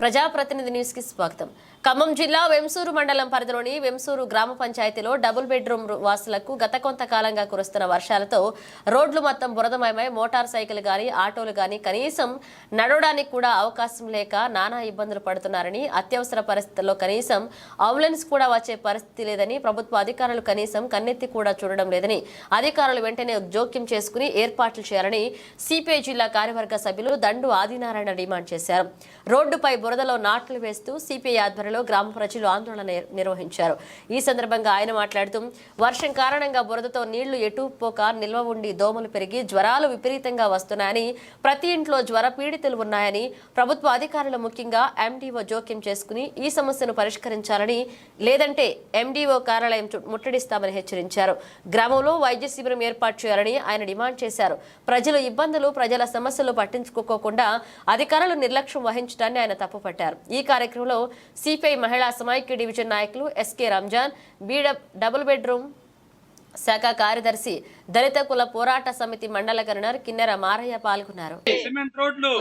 ప్రజాప్రతినిధి న్యూస్ కి స్వాగతం. ఖమ్మం జిల్లా వెంసూరు మండలం పరిధిలోని వెంసూరు గ్రామ పంచాయతీలో డబుల్ బెడ్రూమ్ వాసులకు గత కొంతకాలంగా కురుస్తున్న వర్షాలతో రోడ్లు మొత్తం బురదమయమై మోటార్ సైకిల్ గాని ఆటోలు గాని కనీసం నడవడానికి కూడా అవకాశం లేక నానా ఇబ్బందులు పడుతున్నారని, అత్యవసర పరిస్థితుల్లో కనీసం అంబులెన్స్ కూడా వచ్చే పరిస్థితి లేదని, ప్రభుత్వ అధికారులు కనీసం కన్నెత్తి కూడా చూడడం లేదని, అధికారులు వెంటనే జోక్యం చేసుకుని ఏర్పాట్లు చేయాలని సిపిఐ జిల్లా కార్యవర్గ సభ్యులు దండు ఆదినారాయణ డిమాండ్ చేశారు. రోడ్డుపై బురదలో నాట్లు వేస్తూ సిపిఐ ఆధ్వర్యంలో గ్రామ ప్రజలు ఆందోళన నిర్వహించారు. ఈ సందర్భంగా ఆయన మాట్లాడుతూ వర్షం కారణంగా బురదతో నీళ్లు ఎటు పోక నిల్వ ఉండి దోమలు పెరిగి జ్వరాలు విపరీతంగా వస్తున్నాయని, ప్రతి ఇంట్లో జ్వర పీడితులు ఉన్నాయని, ప్రభుత్వ అధికారులు ముఖ్యంగా ఎండీఓ జోక్యం చేసుకుని ఈ సమస్యను పరిష్కరించాలని, లేదంటే ఎండీఓ కార్యాలయం ముట్టడిస్తామని హెచ్చరించారు. గ్రామంలో వైద్య శిబిరం ఏర్పాటు చేయాలని ఆయన డిమాండ్ చేశారు. ప్రజల ఇబ్బందులు, ప్రజల సమస్యలు పట్టించుకోకుండా అధికారులు నిర్లక్ష్యం వహించడాన్ని ఆయన తప్పుపట్టారు. ఈ కార్యక్రమంలో సిపిఐ మహిళా సమైక్య డివిజన్ నాయకులు ఎస్కే రంజాన్, డబుల్ బెడ్రూమ్ శాఖ కార్యదర్శి, దళిత కుల పోరాట సమితి మండల గవర్నర్ కిన్నెర మారయ్య పాల్గొన్నారు. సిమెంట్ రోడ్లు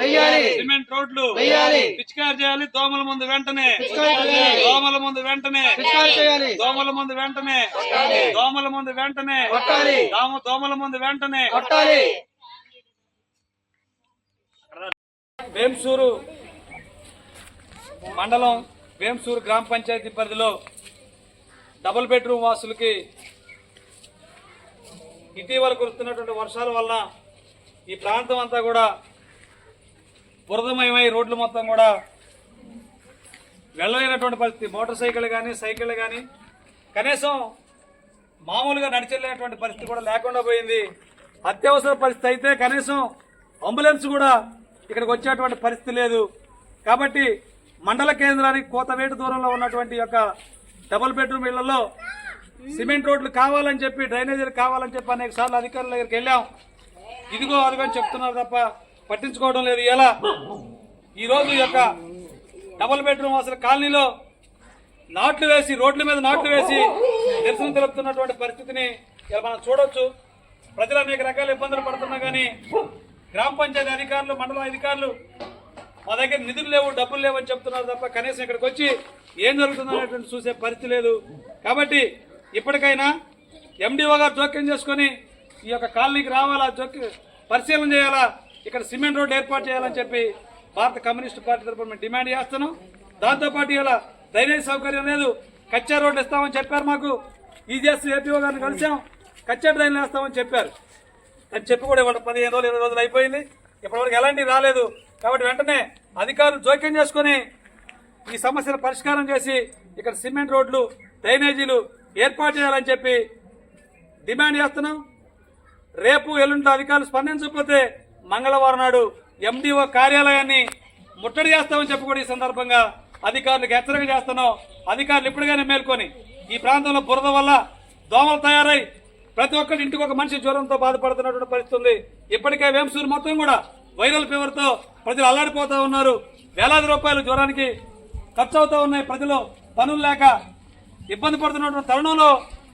పిచికారి చేయాలి. దోమల ముందు వెంటనే వేంసూరు మండలం వేంసూరు గ్రామ పంచాయతీ పరిధిలో డబుల్ బెడ్రూమ్ వాసులకి ఇటీవల కురుస్తున్నటువంటి వర్షాల వల్ల ఈ ప్రాంతం అంతా కూడా బురదమయమై రోడ్లు మొత్తం కూడా వెళ్ళలేనటువంటి పరిస్థితి. మోటార్ సైకిల్ కానీ సైకిళ్ళు కానీ కనీసం మామూలుగా నడిచెళ్ళేటువంటి పరిస్థితి కూడా లేకుండా పోయింది. అత్యవసర పరిస్థితి అయితే కనీసం అంబులెన్స్ కూడా ఇక్కడికి వచ్చేటువంటి పరిస్థితి లేదు. కాబట్టి మండల కేంద్రానికి కోతవేటు దూరంలో ఉన్నటువంటి యొక్క డబుల్ బెడ్రూమ్ ఇళ్లలో సిమెంట్ రోడ్లు కావాలని చెప్పి, డ్రైనేజీలు కావాలని చెప్పి అనేక సార్లు అధికారుల దగ్గరికి వెళ్ళాం. ఇదిగో అదిగో అని చెప్తున్నారు తప్ప పట్టించుకోవడం లేదు. ఇలా ఈరోజు ఈ యొక్క డబుల్ బెడ్రూమ్ అసలు కాలనీలో నాట్లు వేసి, రోడ్ల మీద నాట్లు వేసి నిరసన తెలుపుతున్నటువంటి పరిస్థితిని ఇలా మనం చూడొచ్చు. ప్రజలు అనేక రకాల ఇబ్బందులు పడుతున్నా కానీ గ్రామ పంచాయతీ అధికారులు, మండల అధికారులు మా దగ్గర నిధులు లేవు, డబ్బులు లేవు అని చెప్తున్నారు తప్ప కనీసం ఇక్కడికి వచ్చి ఏం జరుగుతుందనేటువంటి చూసే పరిస్థితి లేదు. కాబట్టి ఇప్పటికైనా ఎండీఓ గారు జోక్యం చేసుకుని ఈ యొక్క కాలనీకి రావాలా, పరిశీలన చేయాలా, ఇక్కడ సిమెంట్ రోడ్డు ఏర్పాటు చేయాలని చెప్పి భారత కమ్యూనిస్టు పార్టీ తరఫున మేము డిమాండ్ చేస్తున్నాం. దాంతోపాటు ఇలా డ్రైనేజ్ సౌకర్యం లేదు, కచ్చా రోడ్లు ఇస్తామని చెప్పారు. మాకు ఈజీఎస్ ఏపీఓ గారిని కలిసాం, కచ్చా డ్రైన్లు వేస్తామని చెప్పారు. అని చెప్పి కూడా ఇవాళ 15 రోజులు 20 రోజులు అయిపోయింది, ఇప్పటివరకు ఎలాంటివి రాలేదు. కాబట్టి వెంటనే అధికారులు జోక్యం చేసుకుని ఈ సమస్యను పరిష్కారం చేసి ఇక్కడ సిమెంట్ రోడ్లు, డ్రైనేజీలు ఏర్పాటు చేయాలని చెప్పి డిమాండ్ చేస్తున్నాం. రేపు ఎల్లుండి అధికారులు స్పందించకపోతే మంగళవారం నాడు ఎండీఓ కార్యాలయాన్ని ముట్టడి చేస్తామని చెప్పి కూడా ఈ సందర్భంగా అధికారులకు హెచ్చరిక చేస్తున్నాం. అధికారులు ఇప్పటికైనా మేల్కొని ఈ ప్రాంతంలో బురద వల్ల దోమలు తయారై ప్రతి ఒక్కరి ఇంటికి ఒక మనిషి జ్వరంతో బాధపడుతున్నటువంటి పరిస్థితి ఉంది. ఇప్పటికే వేంసూరు మొత్తం కూడా వైరల్ ఫీవర్ తో ప్రజలు అల్లాడిపోతా ఉన్నారు. వేలాది రూపాయలు జ్వరానికి ఖర్చు అవుతా ఉన్నాయి. ప్రజలు పనులు లేక ఇబ్బంది పడుతున్నటువంటి తరుణంలో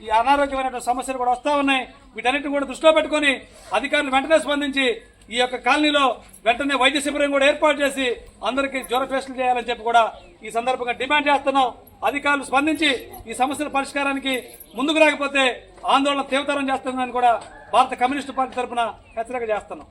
ఈ అనారోగ్యమైనటువంటి సమస్యలు కూడా వస్తా ఉన్నాయి. వీటన్నిటిని కూడా దృష్టిలో పెట్టుకుని అధికారులు వెంటనే స్పందించి ఈ యొక్క కాలనీలో వెంటనే వైద్య శిబిరం కూడా ఏర్పాటు చేసి అందరికీ జ్వర టెస్టులు చేయాలని చెప్పి కూడా ఈ సందర్భంగా డిమాండ్ చేస్తున్నాం. అధికారులు స్పందించి ఈ సమస్యల పరిష్కారానికి ముందుకు రాకపోతే ఆందోళన తీవ్రతరం చేస్తుందని కూడా భారత కమ్యూనిస్టు పార్టీ తరఫున హెచ్చరిక చేస్తున్నాం.